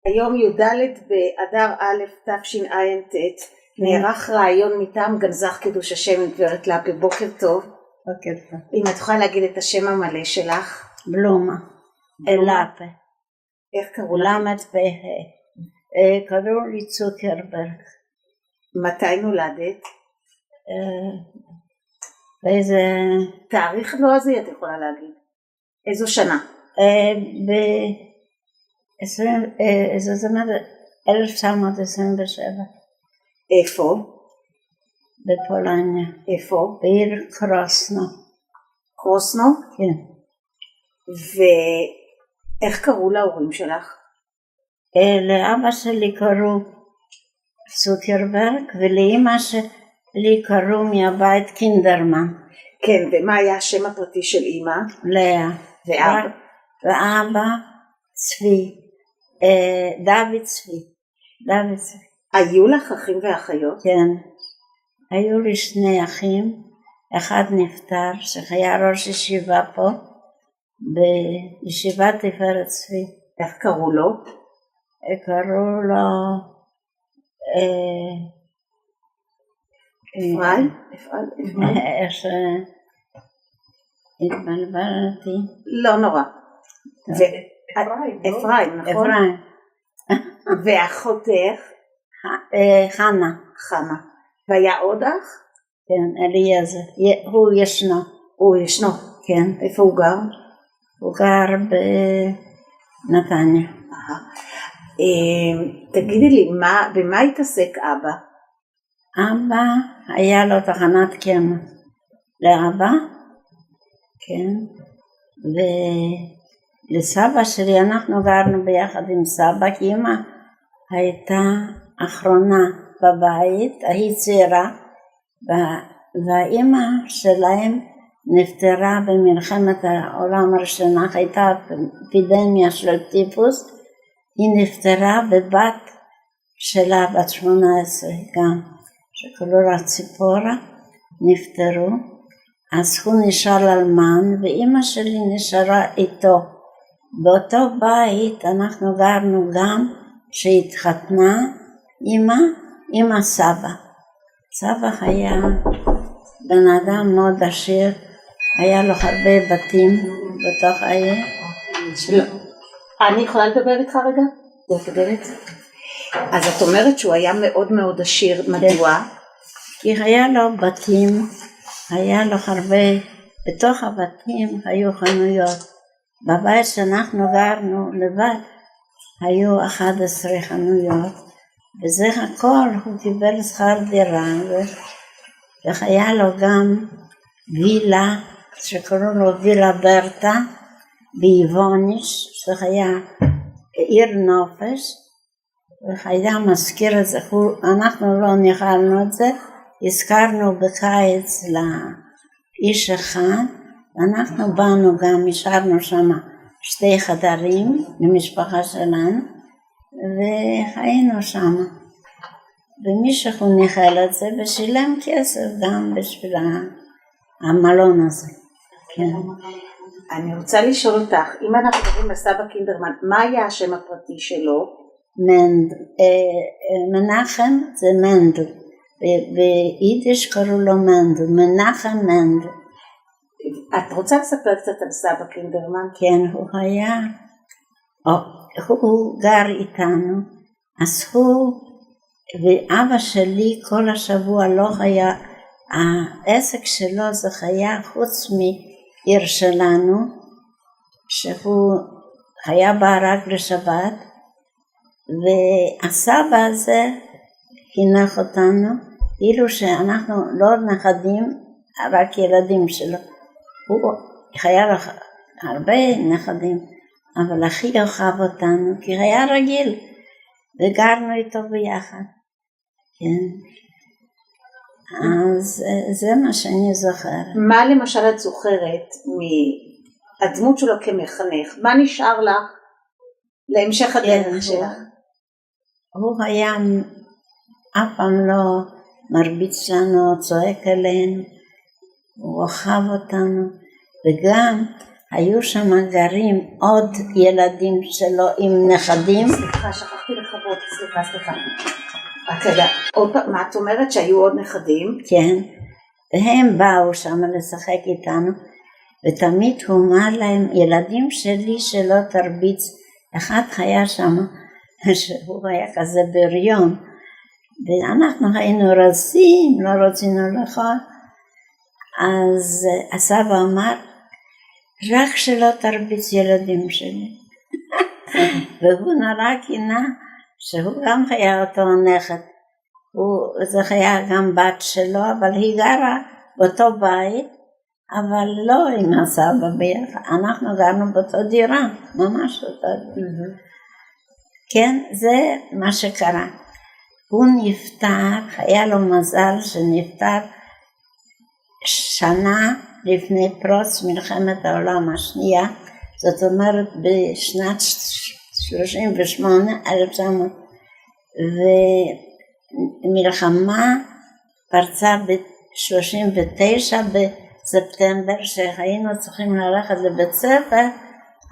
היום י"ד באדר א' תשע"ט נערך רעיון מטעם גנזך קידוש השם עם גברת לאפי. בוקר טוב. בוקר טוב. אם את יכולה להגיד את השם המלא שלך. בלומה לאפי. איך קראו לך? למד בה. קראו לי צוקרברג. מתי נולדת? באיזה תאריך לועזי את יכולה להגיד? איזו שנה? זה 1927. איפה? בפולניה. איפה? בעיר קרוסנו. קרוסנו? כן. ואיך קראו להורים שלך? לאבא שלי קראו צוקרברג ולאמא שלי קראו מהבית קינדרמן. כן, ומה היה השם הפרטי של אמא? לאה. ואבא צבי. דוד צבי. היו לך אחים ואחיות? כן. היו לי שני אחים. אחד נפטר שהיה ראש ישיבה פה בישיבת תפארת צבי. איך קראו לו? קראו לו אפרים? איך שהתבלבלתי. לא נורא. אפרים, נכון? אפרים. ואחותך? חנה. והיה עוד אח? כן, אליעזר. הוא ישנו. הוא ישנו? כן. איפה הוא גר? הוא גר בנתניה. תגידי לי, במה התעסק אבא? אבא היה לו תחנת קמח לאבא, כן, ולסבא שלי אנחנו גרנו ביחד עם סבא, כי אמא הייתה אחרונה בבית, היא צעירה, והאמא שלהם נפטרה במלחמת העולם הראשונה, הייתה אפידמיה של טיפוס, היא נפטרה בבת שלה בת 18 גם, שקראו לה ציפורה, נפטרו, אז הוא נשאר אלמן ואמא שלי נשארה איתו. באותו בית אנחנו גרנו גם שהתחתנה אמא עם הסבא. סבא היה בן אדם מאוד עשיר, היה לו הרבה בתים בתוך העיר. אני יכולה לדבר איתך רגע? אז את אומרת שהוא היה מאוד מאוד עשיר, מדוע? כי היה לו בתים, היה לו הרבה, בתוך הבתים היו חנויות. בבית שאנחנו גרנו לבד היו 11 חנויות, וזה הכל הוא קיבל שכר דירה, והיה לו גם וילה שקראו לו וילה ברטה באיבוניש, שהיה עיר נופש, והיה מזכיר את זה, אנחנו לא ניחלנו את זה, הזכרנו בקיץ לאיש אחד, ואנחנו באנו גם, השארנו שם 2 חדרים למשפחה שלנו, וחיינו שם. ומישהו ניחל את זה ושילם כסף גם בשביל המלון הזה. כן. אני רוצה לשאול אותך, אם אנחנו מדברים לסבא קינדרמן, מה היה השם הפרטי שלו? מנחם זה מנדל, ביידיש קראו לו מנדל, מנחם מנדל. את רוצה לספר קצת על סבא קינדרמן? כן, הוא גר איתנו, אז הוא ואבא שלי כל השבוע לא היה, העסק שלו זה היה חוץ מעיר שלנו, שהוא היה בא רק לשבת, והסבא הזה חינך אותנו, כאילו שאנחנו לא נכדים, רק ילדים שלו. הוא היה לו הרבה נכדים, אבל הכי אוהב אותנו, כי היה רגיל, וגרנו איתו ביחד. כן. אז זה מה שאני זוכרת. מה למשל את זוכרת מהדמות שלו כמחנך? מה נשאר לך להמשך הדרך שלך? הוא היה אף פעם לא מרביץ לנו, צועק עלינו, הוא אוהב אותנו, וגם היו שם גרים עוד ילדים שלו עם נכדים. סליחה, שכחתי לכבות, סליחה. רק רגע, עוד פעם, מה את אומרת שהיו עוד נכדים? כן, והם באו שם לשחק איתנו, ותמיד הוא אמר להם, ילדים שלי שלא תרביץ. אחד היה שם, שהוא היה כזה בריון, ואנחנו היינו רזים, לא רצינו לאכול, אז הסבא אמר, רק שלא תרביץ ילדים שלי. והוא נורא קינה, שהוא גם היה אותו נכד. זה היה גם בת שלו, אבל היא גרה באותו בית, אבל לא עם הסבא ביחד. אנחנו גרנו באותו דירה, ממש אותו דירה. כן, זה מה שקרה. הוא נפטר, היה לו מזל שנפטר שנה לפני פרוץ מלחמת העולם השנייה, זאת אומרת בשנת 38, 1900, ומלחמה פרצה ב-39 בספטמבר, שהיינו צריכים ללכת לבית ספר,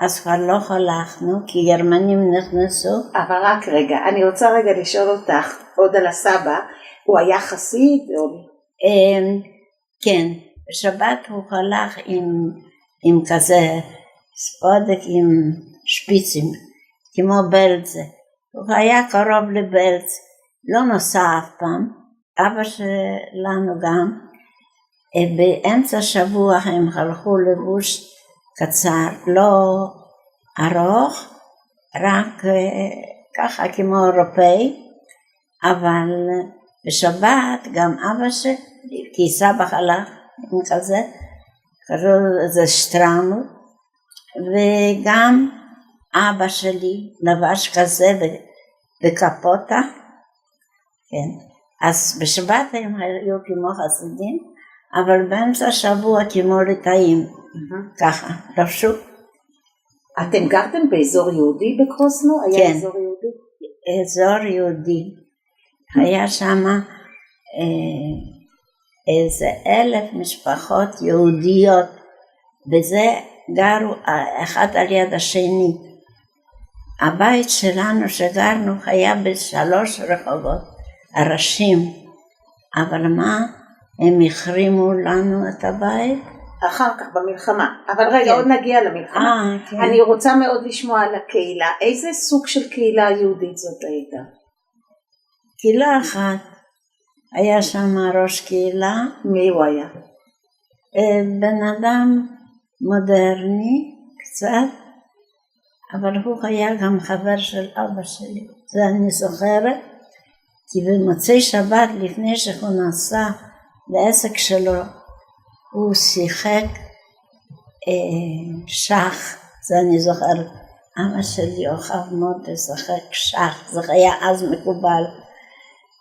אז כבר לא הלכנו, כי גרמנים נכנסו. אבל רק רגע, אני רוצה רגע לשאול אותך עוד על הסבא, הוא היה חסיד? כן, בשבת הוא הלך עם כזה ספודק עם שפיצים, כמו בלצה. הוא היה קרוב לבלץ, לא נוסע אף פעם, אבא שלנו גם. באמצע שבוע הם הלכו לבוש קצר, לא ארוך, רק ככה כמו אירופאי, אבל בשבת גם אבא שלי, כי סבא הלך עם כזה, קראו לזה שטרמל, וגם אבא שלי לבש כזה בקפוטה, כן. אז בשבת הם היו כמו חסידים, אבל באמצע השבוע כמו ליטאים, ככה, לבשו. אתם גרתם באזור יהודי בקרוסנו? כן. היה אזור יהודי? אזור יהודי. היה שם איזה 1,000 משפחות יהודיות, וזה גרו אחד על יד השני. הבית שלנו שגרנו היה ב3 רחובות, הראשים, אבל מה? הם החרימו לנו את הבית. אחר כך במלחמה, אבל רגע, עוד נגיע למלחמה. כן. אני רוצה מאוד לשמוע על הקהילה. איזה סוג של קהילה יהודית זאת הייתה? קהילה אחת, היה שם ראש קהילה. מי הוא היה? בן אדם מודרני קצת, אבל הוא היה גם חבר של אבא שלי. זה אני זוכרת, כי במוצאי שבת לפני שהוא נסע לעסק שלו, הוא שיחק שח, זה אני זוכרת. אבא שלי אוהב מאוד לשחק שח, זה היה אז מקובל.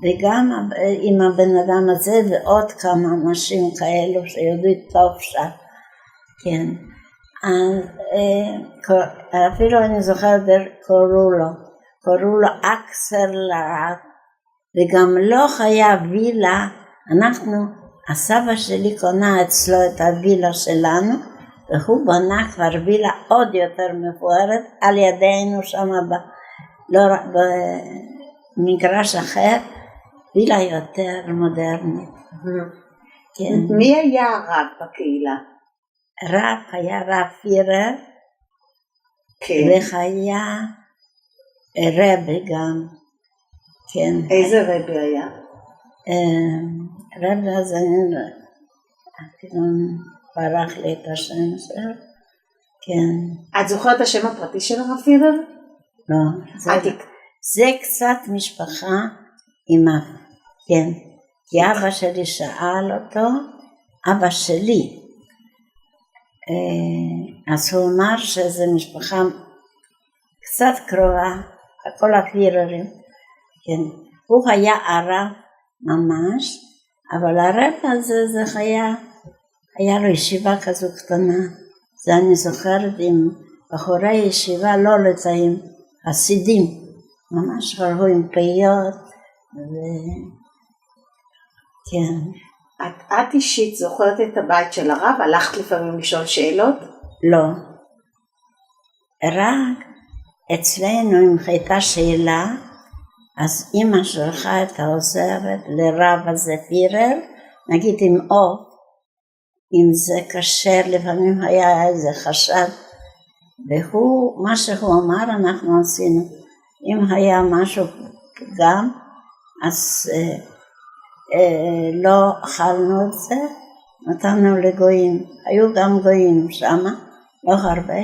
וגם עם הבן אדם הזה ועוד כמה אנשים כאלו שיודעים טוב שח. כן. אפילו אני זוכרת קוראו לו אקסר לרב, וגם לא היה וילה, הסבא שלי קונה אצלו את הווילה שלנו, והוא בנה כבר וילה עוד יותר מפוארת על ידינו שם במגרש אחר, וילה יותר מודרנית. כן. מי היה הרב בקהילה? רב היה רב פירר, כן. והיה רבי גם. כן. איזה רבי היה? רבי הזה, אפילו ברח לי את השם שלו. כן. את זוכרת השם הפרטי של הרב פירר? לא. זה קצת משפחה עם אבא. כן. כי אבא שלי שאל אותו, אבא שלי. אז הוא אמר שזה משפחה קצת קרובה, כל הפיררים. כן. הוא היה ערב ממש, אבל הרב הזה זה היה לו ישיבה כזו קטנה. זה אני זוכרת עם בחורי ישיבה לא לצאים, חסידים, ממש הלכו עם פיות, כן. את אישית זוכרת את הבית של הרב? הלכת לפעמים לשאול שאלות? לא. רק אצלנו אם הייתה שאלה, אז אמא שלחה את העוזרת לרב הזה פירר, נגיד עם עוף, אם זה כשר, לפעמים היה איזה חשד, והוא, מה שהוא אמר אנחנו עשינו. אם היה משהו פגם, אז לא אכלנו את זה, נתנו לגויים. היו גם גויים שמה, לא הרבה,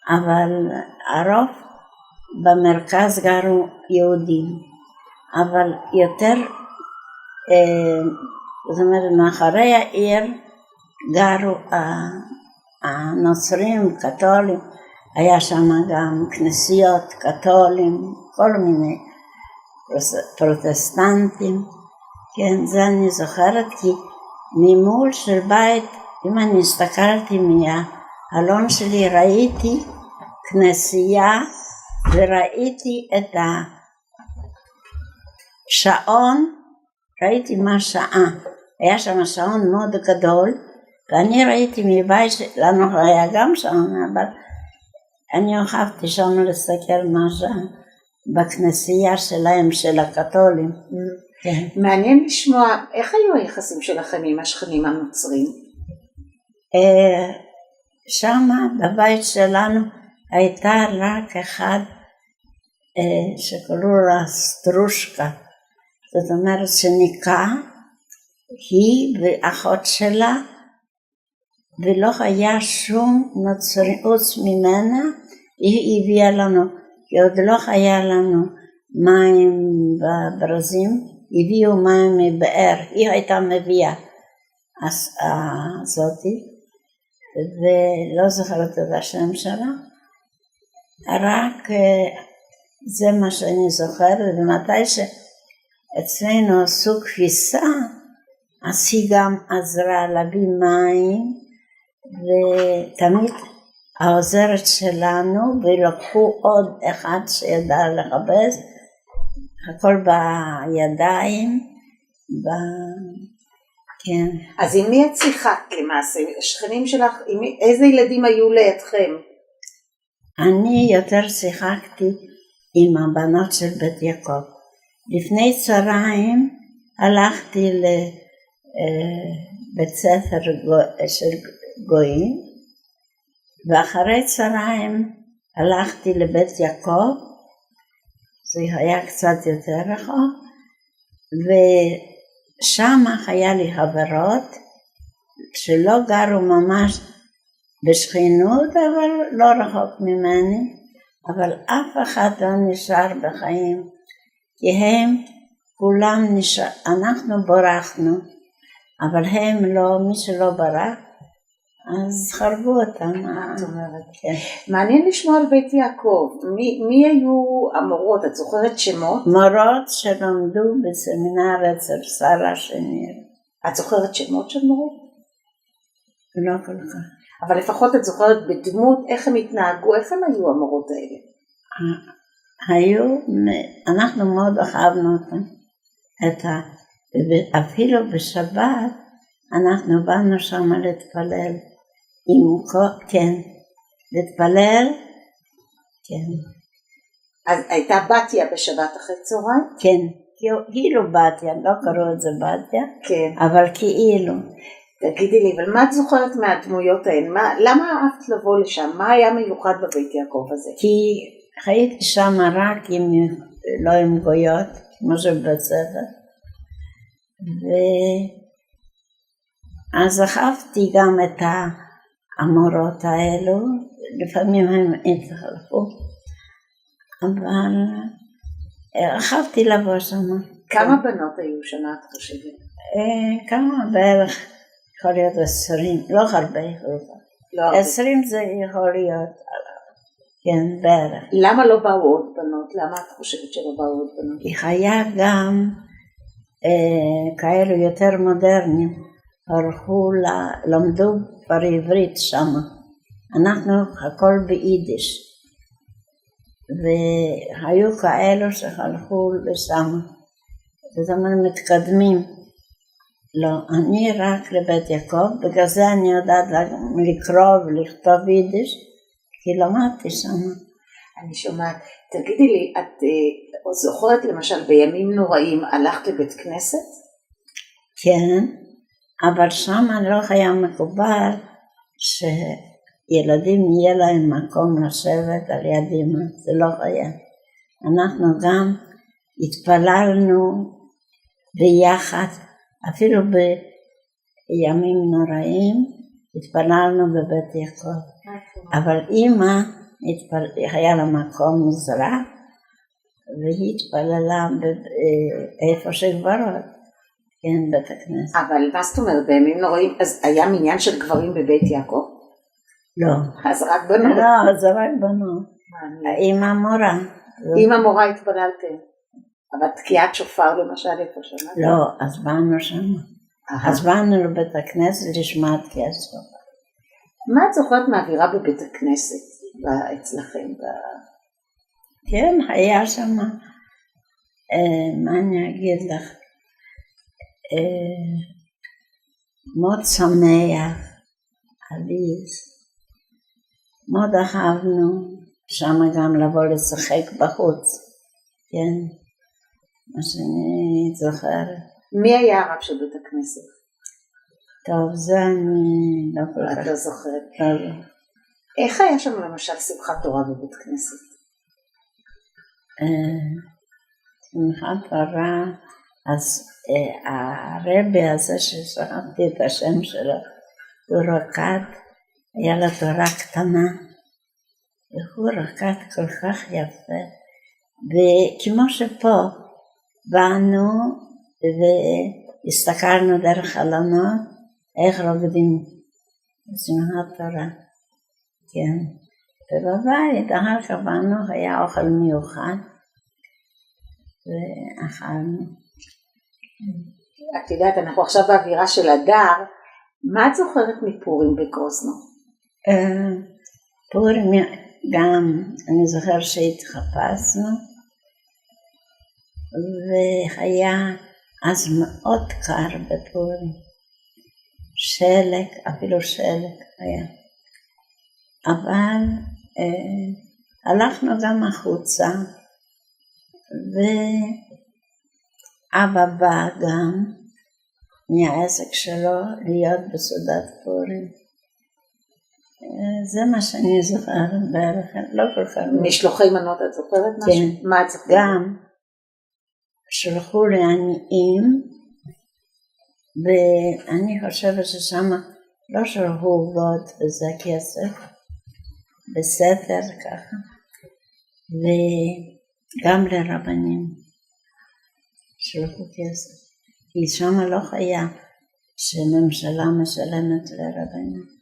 אבל הרוב במרכז גרו יהודים, אבל יותר, זאת אומרת, מאחורי העיר גרו הנוצרים, קתולים, היה שם גם כנסיות, קתולים, כל מיני פרוטסטנטים, כן, זה אני זוכרת, כי ממול של בית, אם אני הסתכלתי מהחלון שלי, ראיתי כנסייה, וראיתי את השעון, ראיתי מה שעה, היה שם שעון מאוד גדול, ואני ראיתי מבית שלנו היה גם שעון, אבל אני הולכתי שם להסתכל מה שעה, בכנסייה שלהם, של הקתולים. כן. מעניין לשמוע, איך היו היחסים שלכם עם השכנים הנוצרים? שם בבית שלנו הייתה רק אחד שקראו לה סטרושקה, זאת אומרת שניקה, היא ואחות שלה, ולא היה שום נוצרי חוץ ממנה, היא הביאה לנו, כי עוד לא היה לנו מים בברזים, הביאו מים מבאר, היא הייתה מביאה זאתי, ולא זוכרת את השם שלה, רק זה מה שאני זוכרת, ומתי שאצלנו עשו כביסה, אז היא גם עזרה להביא מים, ותמיד העוזרת שלנו, ולקחו עוד אחד שידע לחפש, הכל בידיים, כן. אז עם מי את שיחקת למעשה? השכנים שלך, איזה ילדים היו לידכם? אני יותר שיחקתי עם הבנות של בית יעקב. לפני צהריים הלכתי לבית ספר של גויים, ואחרי צהריים הלכתי לבית יעקב, זה היה קצת יותר רחוק, ושם היה לי חברות שלא גרו ממש בשכנות, אבל לא רחוק ממני, אבל אף אחד לא נשאר בחיים, כי הם כולם נשאר, אנחנו ברחנו, אבל הם לא, מי שלא ברח, אז חרגו אותם. את אומרת. כן. מעניין לשמוע על בית יעקב, מי היו המורות, את זוכרת שמות? מורות שלמדו בסמינר אצל שרה שניר. את זוכרת שמות של מורות? לא כל כך. אבל לפחות את זוכרת בדמות, איך הם התנהגו, איך הם היו המורות האלה? אנחנו מאוד אהבנו אותם. אפילו בשבת אנחנו באנו שם להתפלל. כן, להתפלל, כן. אז הייתה בתיה בשבת אחרי צהריים? כן, כאילו בתיה, לא קראו את זה בתיה, כן. אבל כאילו. תגידי לי, אבל מה את זוכרת מהדמויות האלה? למה אהבת לבוא לשם? מה היה מיוחד בבית יעקב הזה? כי הייתי שם רק לא עם גויות, כמו שבית ספר. אז אהבתי גם את המורות האלו, לפעמים הם התחלפו, אבל אהבתי לבוא שם. כמה בנות היו שם, את חושבת? כמה בערך, יכול להיות 20, לא הרבה. 20 זה יכול להיות, כן, בערך. למה לא באו עוד בנות? למה את חושבת שלא באו עוד בנות? כי היה גם כאלו יותר מודרניים, הלכו, למדו בעברית שם. אנחנו הכל ביידיש. והיו כאלו שהלכו לשם. זאת אומרת, מתקדמים לא, אני רק לבית יעקב, בגלל זה אני יודעת לקרוא ולכתוב יידיש, כי למדתי שם. אני שומעת, תגידי לי, את זוכרת למשל בימים נוראים הלכת לבית כנסת? כן, אבל שם לא היה מקובל שילדים יהיה להם מקום לשבת על יד אמא, זה לא היה. אנחנו גם התפללנו ביחד, אפילו בימים נוראים התפללנו בבית יעקב. אבל אמא היה לה מקום מזרח, והיא התפללה איפה שגברות, כן, בית הכנסת. אבל מה זאת אומרת, בימים נוראים, אז היה מניין של גברים בבית יעקב? לא. אז רק בנות? לא, זה רק בנות. אמא מורה. אמא מורה התפללתם. אבל תקיעת שופר למשל איפה שמעת? לא, אז באנו שם. אז באנו לבית הכנסת לשמוע תקיעת שופר. מה את זוכרת מהאווירה בבית הכנסת אצלכם? כן, היה שם, מה אני אגיד לך, מאוד שמח, עליז, מאוד אהבנו שם גם לבוא לשחק בחוץ, כן, מה שאני זוכרת. מי היה הרב של בית הכנסת? טוב, זה אני לא כל כך. את לא זוכרת. טוב. איך היה שם למשל שמחת תורה בבית כנסת? שמחת תורה, אז הרבי הזה ששכחתי את השם שלו, הוא רקד, היה לו תורה קטנה, והוא רקד כל כך יפה, וכמו שפה באנו והסתכלנו דרך חלונות, איך רוקדים בשמחת תורה, כן. ובבית אחר כך באנו, היה אוכל מיוחד, ואכלנו. את יודעת, אנחנו עכשיו באווירה של אדר, מה את זוכרת מפורים בגרוזנו? פורים גם, אני זוכר שהתחפשנו, והיה אז מאוד קר בפורים, שלג, אפילו שלג היה. אבל הלכנו גם החוצה, ואבא בא גם מהעסק שלו להיות בסעודת פורים. זה מה שאני זוכרת בערך, לא כל כך. משלוחי מנות את זוכרת משהו? כן. מה את זוכרת? גם שלחו לעניים, ואני חושבת ששם לא שלחו עוגות וזה כסף, בסתר ככה, וגם לרבנים שלחו כסף, כי שם לא היה שממשלה משלמת לרבנים.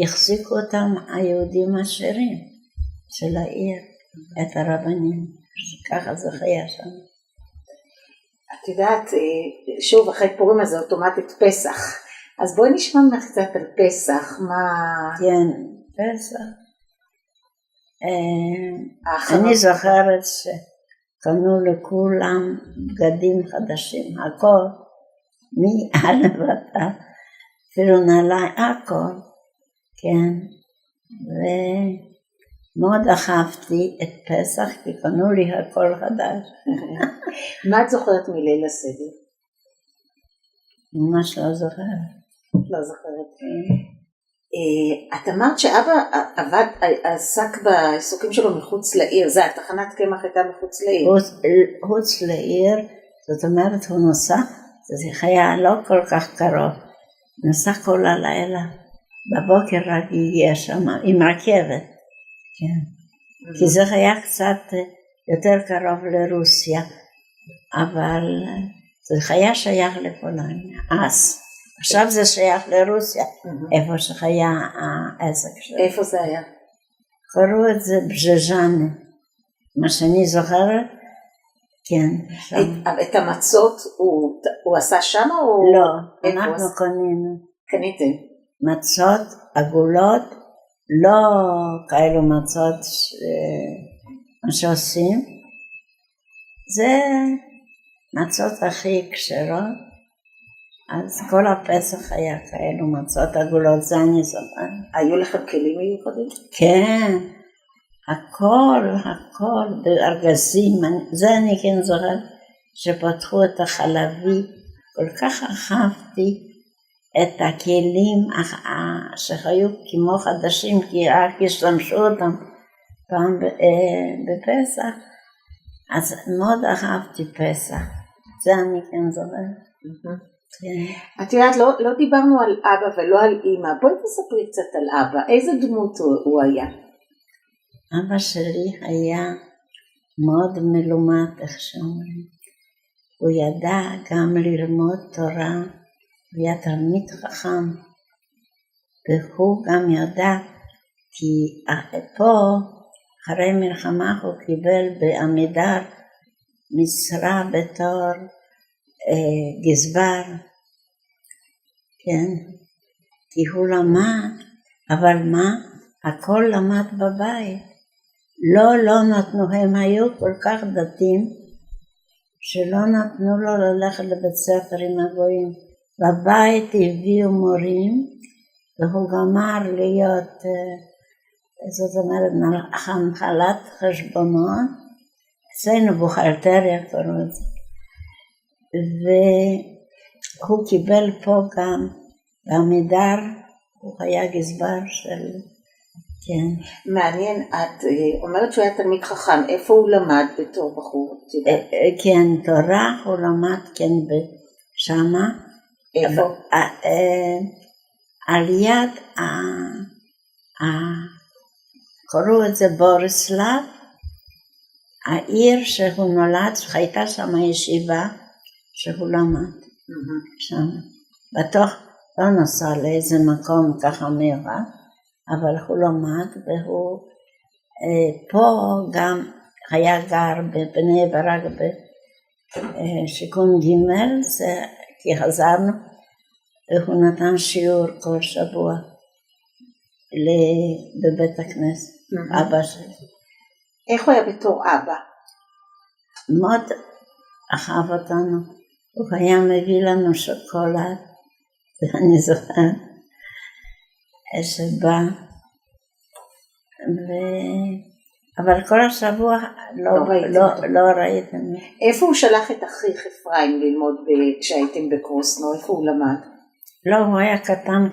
החזיקו אותם היהודים העשירים של העיר, את הרבנים, ככה זה היה שם. את יודעת, שוב אחרי פורים הזה אוטומטית פסח, אז בואי נשמע ממך קצת על פסח, מה... כן, פסח. אני זוכרת שקנו לכולם בגדים חדשים, הכל, מא' ועד ת', אפילו נעלי, הכל, כן, ומאוד אהבתי את פסח, כי קנו לי הכל חדש. מה את זוכרת מליל הסדר? ממש לא זוכרת. לא זוכרת. את אמרת שאבא עסק בעיסוקים שלו מחוץ לעיר, זה התחנת קמח הייתה מחוץ לעיר. מחוץ לעיר, זאת אומרת הוא נוסע, זה היה לא כל כך קרוב, נסע כל הלילה, בבוקר רק הגיע שם עם רכבת, כן. כי זה היה קצת יותר קרוב לרוסיה, אבל זה היה שייך לפולניה, אז. עכשיו זה שייך לרוסיה, איפה שהיה העסק שלו. איפה זה היה? קראו את זה בז'ז'אנה, מה שאני זוכרת, כן. את המצות הוא עשה שם או? לא, אנחנו קנינו. קניתם? מצות עגולות, לא כאלו מצות מה שעושים, זה מצות הכי כשרות, אז כל הפסח היה כאלו מצות עגולות, זה אני זוכר. היו לכם כלים מיוחדים? כן, הכל בארגזים, זה אני כן זוכר, שפתחו את החלבי, כל כך אהבתי את הכלים שהיו כמו חדשים, כי רק השתמשו אותם פעם בפסח, אז מאוד אהבתי פסח, זה אני כן זוכר. את יודעת, לא דיברנו על אבא ולא על אמא, בואי תספרי קצת על אבא, איזה דמות הוא היה? אבא שלי היה מאוד מלומד, איך שאומרים. הוא ידע גם ללמוד תורה, הוא היה תלמיד חכם, והוא גם ידע, כי פה, אחרי מלחמה, הוא קיבל בעמידר משרה בתור גזבר, כן, כי הוא למד, אבל מה? הכל למד בבית. לא נתנו, הם היו כל כך דתיים, שלא נתנו לו ללכת לבית ספר עם הגויים. בבית הביאו מורים, והוא גמר להיות, זאת אומרת, הנחלת חשבונות, אצלנו בוכלטריה קוראים את זה. והוא קיבל פה גם בעמידר, הוא היה גזבר של, כן. מעניין, את אומרת שהוא היה תלמיד חכם, איפה הוא למד בתור בחור? כן, תורה הוא למד כן שמה. איפה? על יד, קראו את זה בוריסלב, העיר שהוא נולד, הייתה שם ישיבה, שהוא למד שם. בטוח לא נסע לאיזה מקום ככה מיוחד, אבל הוא למד, והוא פה גם היה גר בבני ברק בשיכון ג', כי חזרנו, והוא נתן שיעור כל שבוע בבית הכנסת, אבא שלי. איך הוא היה בתור אבא? מאוד אהב אותנו, הוא היה מביא לנו שוקולד, ואני זוכרת שבא, אבל כל השבוע לא ראיתם. איפה הוא שלח את אחיך אפרים ללמוד כשהייתם בקרוסנו? איפה הוא למד? לא, הוא היה קטן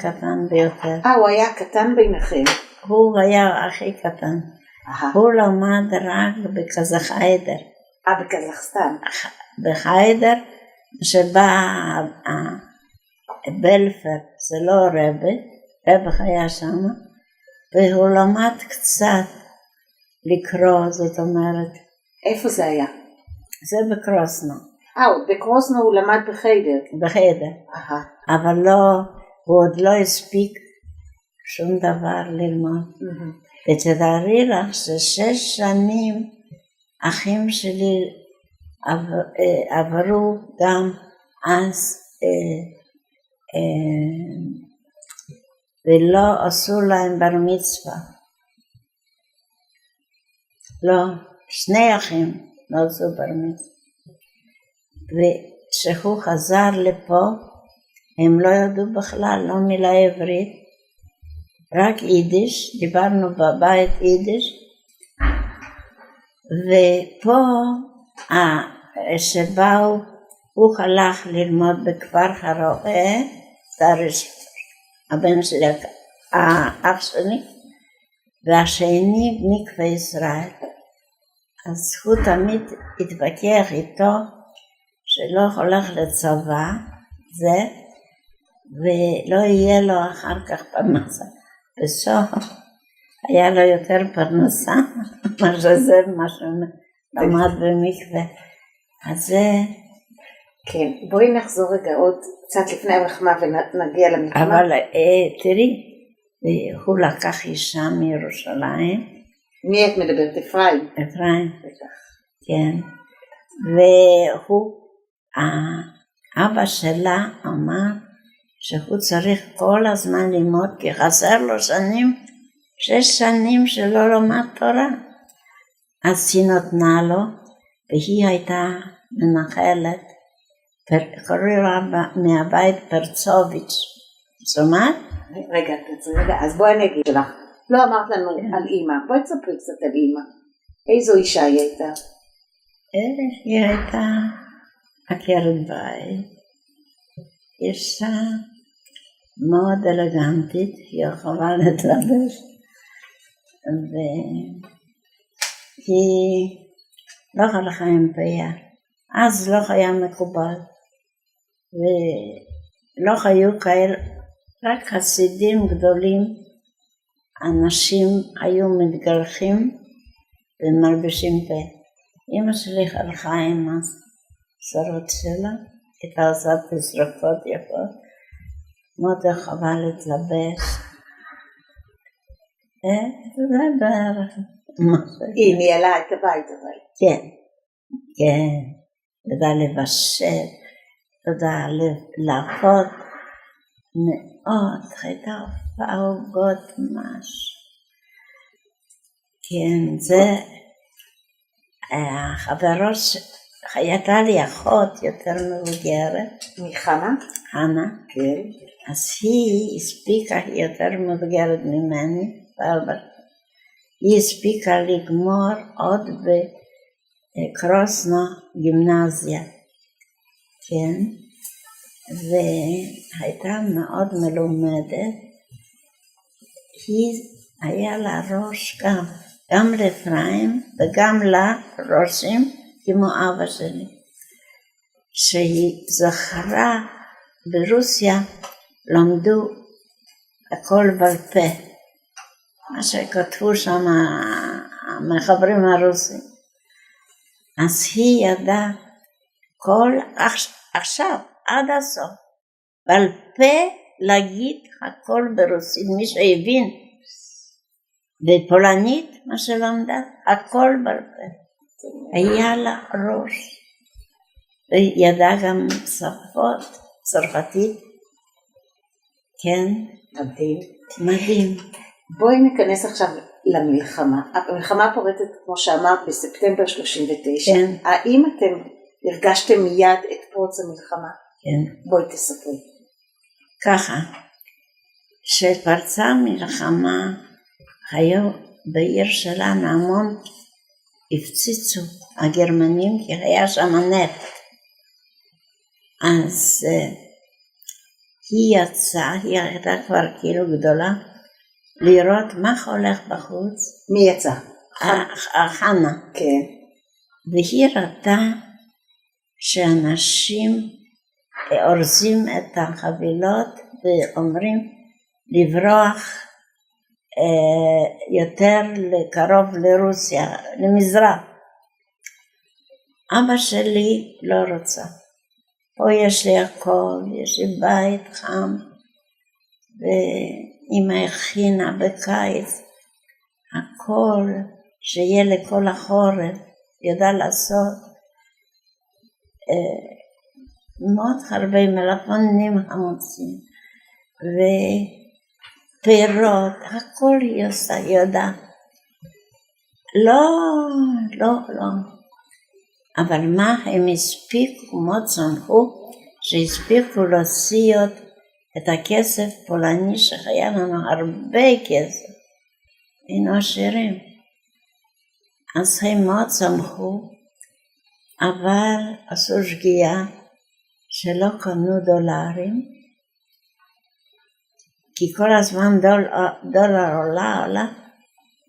ביותר. הוא היה קטן ביניכם? הוא היה הכי קטן. הוא למד רק בקזחיידר. בקזחסטן. בחיידר, שבא בלפר, זה לא רבך היה שם, והוא למד קצת לקרוא, זאת אומרת. איפה זה היה? זה בקרוסנו. בקרוסנו הוא למד בחיידר? בחיידר. אבל לא, הוא עוד לא הספיק שום דבר ללמוד. ותדעי לך ש6 שנים אחים שלי עברו גם אז ולא עשו להם בר מצווה. לא, 2 אחים לא עשו בר מצווה. וכשהוא חזר לפה, הם לא ידעו בכלל, לא מילה עברית, רק יידיש, דיברנו בבית יידיש, ופה שבאו, הוא הלך ללמוד בכפר הרועה, הבן שלי, האח שלי, והשני מקווה ישראל. אז הוא תמיד התווכח איתו, שלא הולך לצבא, ולא יהיה לו אחר כך פרנסה. בסוף היה לו יותר פרנסה, מה שזה מה שהוא למד במקווה. אז זה... כן, בואי נחזור רגע עוד קצת לפני המלחמה ונגיע למלחמה. אבל תראי, הוא לקח אישה מירושלים. מי את מדברת? אפרים? אפרים, כן. והוא, האבא שלה אמר שהוא צריך כל הזמן ללמוד, כי חסר לו 6 שנים שלא לומד תורה. אז היא נתנה לו, והיא הייתה מנחלת קוראים לה מהבית פרצוביץ'. שומעת? רגע, אז בואי אני אגיד לך. לא אמרת לנו על אימא, בואי תספרי קצת על אימא. איזו אישה היא הייתה? היא הייתה עקרת בית. אישה מאוד אלגנטית, היא יכולה להתלבש. והיא לא הלכה עם פיה. אז לא היה מקובל. ולא היו כאלה, רק חסידים גדולים, אנשים היו מתגלחים ומלבשים פה. אמא שלי הלכה עם השרות שלה, הייתה עושה תסרוקות יפות, מאוד יכולה להתלבש. זה בערך. היא ניהלה את הבית אבל. כן, כן, תודה לבשל, תודה לאכול. מאוד, הייתה הופעה עוגות משהו. כן, זה החברות, הייתה לי אחות יותר מבוגרת. מחנה? חנה. כן. אז היא הספיקה, היא יותר מבוגרת ממני, היא הספיקה לגמור עוד בקרוסנו גימנזיה. כן. והייתה מאוד מלומדת, היא היה לה ראש גם לאפרים וגם לה ראשים כמו אבא שלי, שהיא זכרה ברוסיה למדו הכל בעל פה, מה שכתבו שם המחברים הרוסים, אז היא ידעה כל עכשיו עד הסוף, בעל פה להגיד הכל ברוסית, מי שהבין, בפולנית, מה שלמדה, הכל בעל פה. היה לה ראש, וידעה גם שפות, צרפתית, כן, מדהים. מדהים. בואי ניכנס עכשיו למלחמה. המלחמה פורטת, כמו שאמרת, בספטמבר 39. כן. האם אתם הרגשתם מיד את פרוץ המלחמה? כן. בואי תספרי. ככה, שפרצה המלחמה, היו בעיר שלנו המון הפציצו הגרמנים, כי היה שם נפט. אז היא יצאה, היא הייתה כבר כאילו גדולה, לראות מה הולך בחוץ. מי יצא? חנה. כן. והיא ראתה שאנשים אורזים את החבילות ואומרים לברוח יותר לקרוב לרוסיה, למזרח. אבא שלי לא רוצה. פה יש לי הכל, יש לי בית חם, ואמא הכינה בקיץ, הכל שיהיה לכל החורף, ידע לעשות. מאוד הרבה מלפפונים חמוצים, ופירות, הכל היא עושה, ידע. לא. אבל מה הם הספיקו, מאוד שמחו, שהספיקו להוציא את הכסף פולני, שהיה לנו הרבה כסף, היינו עשירים. אז הם מאוד שמחו, אבל עשו שגיאה שלא קנו דולרים, כי כל הזמן דולר עולה,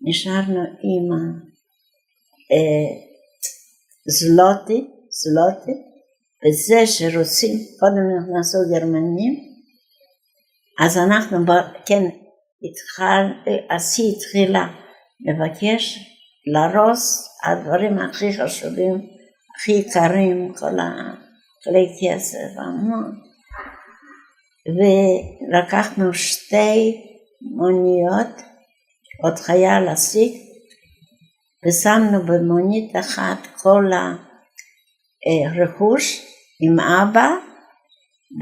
נשארנו עם זלוטי, וזה שרוסים קודם נכנסו גרמנים, אז אנחנו, כן, אז היא התחילה לבקש להרוס הדברים הכי חשובים, הכי יקרים, כל הכלי כסף, המון. ולקחנו 2 מוניות, עוד חיה להשיג, ושמנו במונית אחת כל הרכוש עם אבא,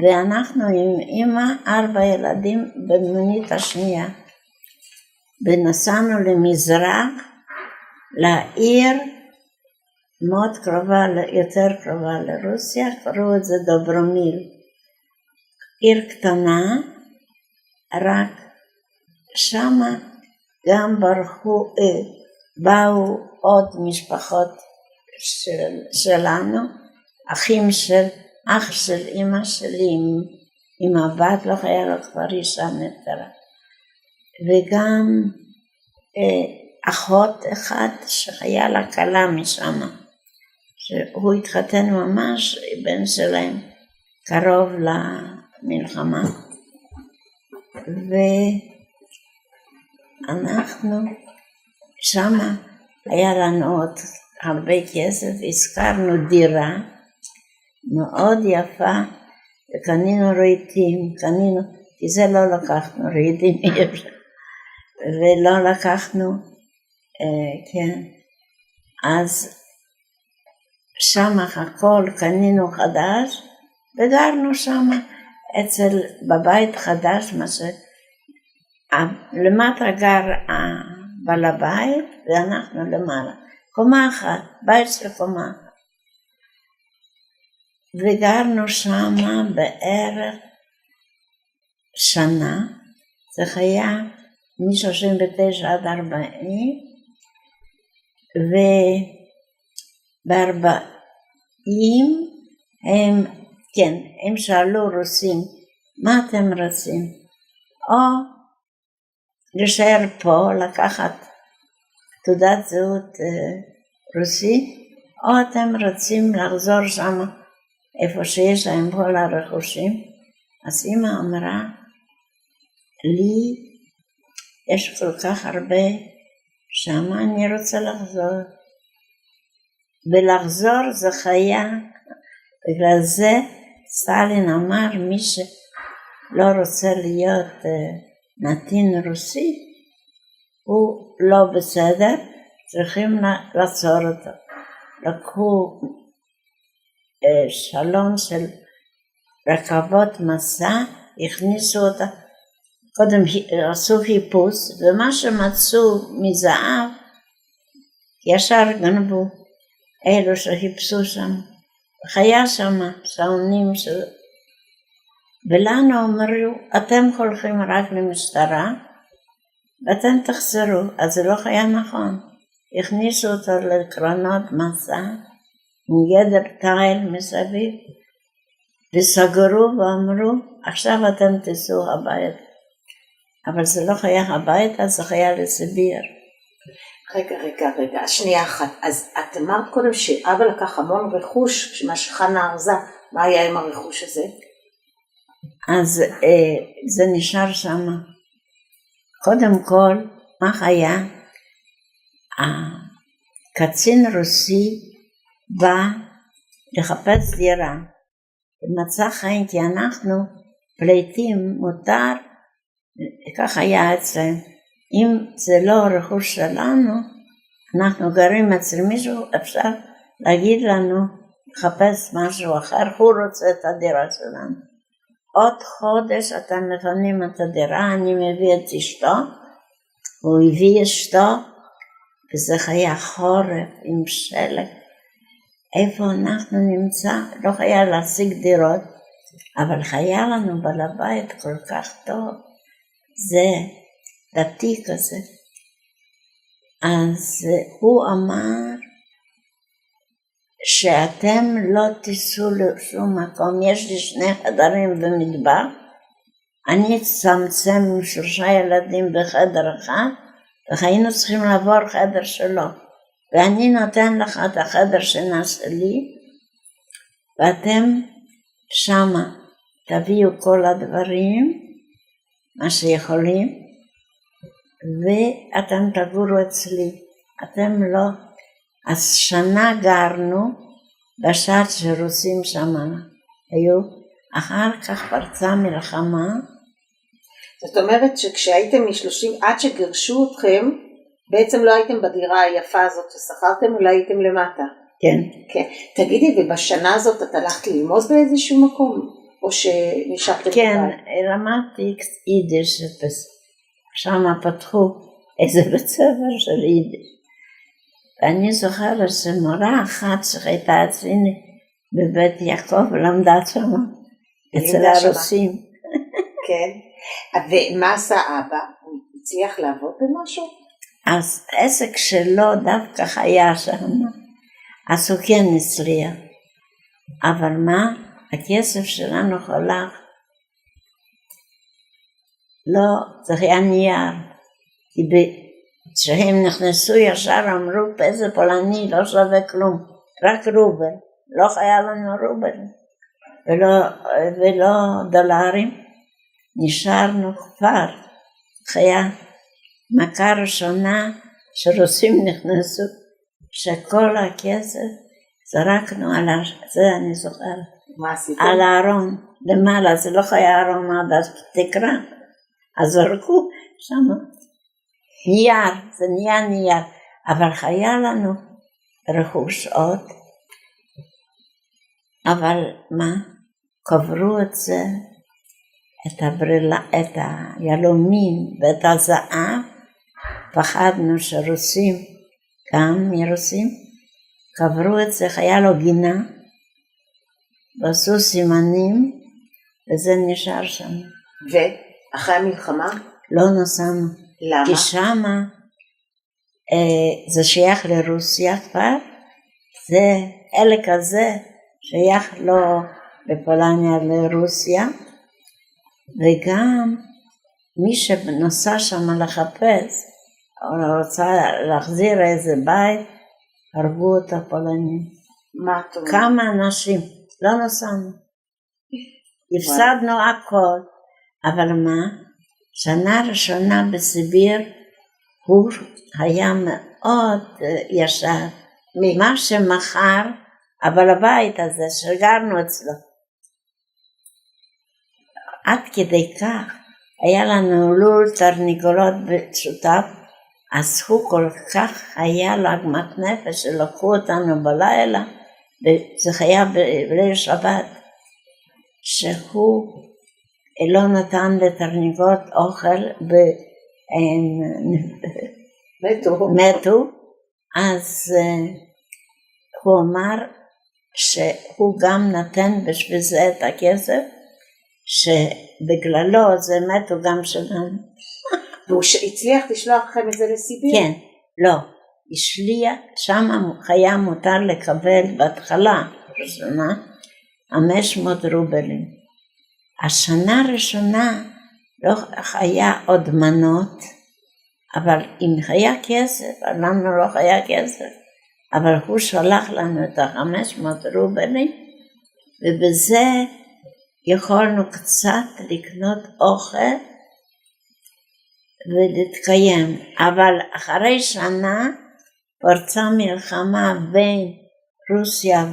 ואנחנו עם אמא 4 ילדים במונית השנייה. ונסענו למזרח, לעיר מאוד קרובה, יותר קרובה לרוסיה, קראו את זה דוברומיל. עיר קטנה, רק שמה גם באו עוד משפחות שלנו, אחים של אח של אמא שלי עם הבת, לא היה לו כבר אישה נפטרה. וגם אחות אחת שהיה לה כלה משם, שהוא התחתן ממש, בן שלהם קרוב למלחמה. ואנחנו שמה היה לנו עוד הרבה כסף, הזכרנו דירה מאוד יפה, וקנינו רהיטים, כי זה לא לקחנו, רהיטים ולא לקחנו, כן, אז שמה הכל קנינו חדש, וגרנו שמה בבית חדש, למטה גר בעל הבית, ואנחנו למעלה. קומה אחת, בית של קומה. וגרנו שמה בערך שנה, זה היה מ-39 עד 40, וב-40 הם שאלו רוסים, מה אתם רוצים? או להישאר פה, לקחת תעודת זהות רוסית, או אתם רוצים לחזור שם, איפה שיש להם כל הרכושים. אז אמא אמרה, לי יש כל כך הרבה שם, אני רוצה לחזור. ולחזור זה חיה, בגלל זה סטלין אמר, מי שלא רוצה להיות נתין רוסי, הוא לא בסדר, צריכים לעצור אותו. לקחו שלום של רכבות מסע, הכניסו אותה, קודם עשו חיפוש, ומה שמצאו מזהב, ישר גנבו, אלו שחיפשו שם. חיה שם, שעונים של... ולנו אמרו, אתם הולכים רק למשטרה, ואתם תחזרו, אז זה לא היה נכון. הכניסו אותו לקרנות מסע, עם גדר תיל מסביב, וסגרו ואמרו, עכשיו אתם תיסעו הבית. אבל זה לא היה הבית, אז זה היה לסיביר. רגע, שנייה אחת. אז את אמרת קודם שאבא לקח המון רכוש, שמשכנה ארזה, מה היה עם הרכוש הזה? אז זה נשאר שם. קודם כל, מה היה? הקצין רוסי בא לחפש דירה. ומצא חיים, כי אנחנו פליטים מותר, כך היה אצלם. אם זה לא רכוש שלנו, אנחנו גרים אצל מישהו, אפשר להגיד לנו, לחפש משהו אחר, הוא רוצה את הדירה שלנו. עוד חודש אתם מפנים את הדירה, אני מביא את אשתו, הוא הביא אשתו, וזה היה חורף עם שלג. איפה אנחנו נמצא? לא היה להשיג דירות, אבל היה לנו בעל הבית כל כך טוב, זה דתי כזה. אז הוא אמר שאתם לא תיסעו לשום מקום, יש לי 2 חדרים במטבח, אני אצמצם עם 3 ילדים בחדר אחד, והיינו צריכים לעבור חדר שלו, ואני נותן לך את החדר שינה שלי, ואתם שמה תביאו כל הדברים, מה שיכולים, ואתם תגורו אצלי, אתם לא. אז שנה גרנו בשעת שרוסים שם היו, אחר כך פרצה מלחמה. זאת אומרת שכשהייתם מ-30 עד שגרשו אתכם, בעצם לא הייתם בדירה היפה הזאת ששכרתם, אלא הייתם למטה. כן. תגידי, ובשנה הזאת את הלכת ללמוד באיזשהו מקום? או שנשארתם? כן, למדתי יידיש, שם פתחו איזה בית ספר של יידיש. ואני זוכרת שמורה אחת שהייתה אצלנו בבית יעקב, למדה שם, אצל הרוסים. כן. ומה עשה אבא? הוא הצליח לעבוד במשהו? אז עסק שלו דווקא היה שם, אז הוא כן הצליח. אבל מה? הכסף שלנו הולך. לא, זה היה נייר. כי כשהם נכנסו ישר אמרו, איזה פולני לא שווה כלום, רק רובל. לא היה לנו רובל, ולא דולרים. נשארנו כפר. היה מכה ראשונה שרוסים נכנסו, שכל הכסף זרקנו על זה אני זוכרת. מה עשיתם? על הארון, למעלה, זה לא היה ארון עד התקרה. אז זרקו שם. נייר, זה נהיה נייר. אבל היה לנו רכוש עוד. אבל מה? קברו את זה, את הברילה, את הילומים ואת הזהב. פחדנו שרוסים, גם מרוסים, קברו את זה, היה לו גינה, ועשו סימנים, וזה נשאר שם. ואחרי המלחמה? לא נסענו. למה? כי שמה זה שייך לרוסיה כבר, זה חלק הזה שייך לו בפולניה לרוסיה, וגם מי שנסע שם לחפש, או רוצה להחזיר איזה בית, הרגו את הפולנים. מה את אומרת? כמה אנשים, לא נסענו. הפסדנו הכל, אבל מה? שנה ראשונה בסיביר, הוא היה מאוד ישר. מה שמחר, אבל הבית הזה שגרנו אצלו. עד כדי כך, היה לנו לול תרנגולות בשוטף, אז הוא כל כך היה לו עגמת נפש, שלקחו אותנו בלילה, וזה היה בליל שבת, שהוא לא נתן לתרנגות אוכל, מתו, אז הוא אמר שהוא גם נתן בשביל זה את הכסף, שבגללו זה מתו גם שלנו. והוא הצליח לשלוח לכם את זה לסיביר? כן, לא, השליח, שם היה מותר לקבל בהתחלה, ראשונה, 500 רובלים. השנה הראשונה לא היה עוד מנות, אבל אם היה כסף, לנו לא היה כסף, אבל הוא שלח לנו את 500 רובלים, ובזה יכולנו קצת לקנות אוכל ולהתקיים. אבל אחרי שנה פרצה מלחמה בין רוסיה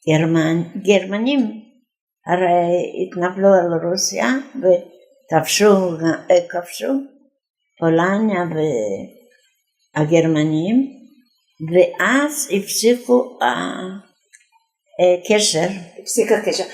וגרמנים, הרי התנפלו על רוסיה וכבשו פולניה והגרמנים, ואז הפסיקו הקשר. הפסיק הקשר.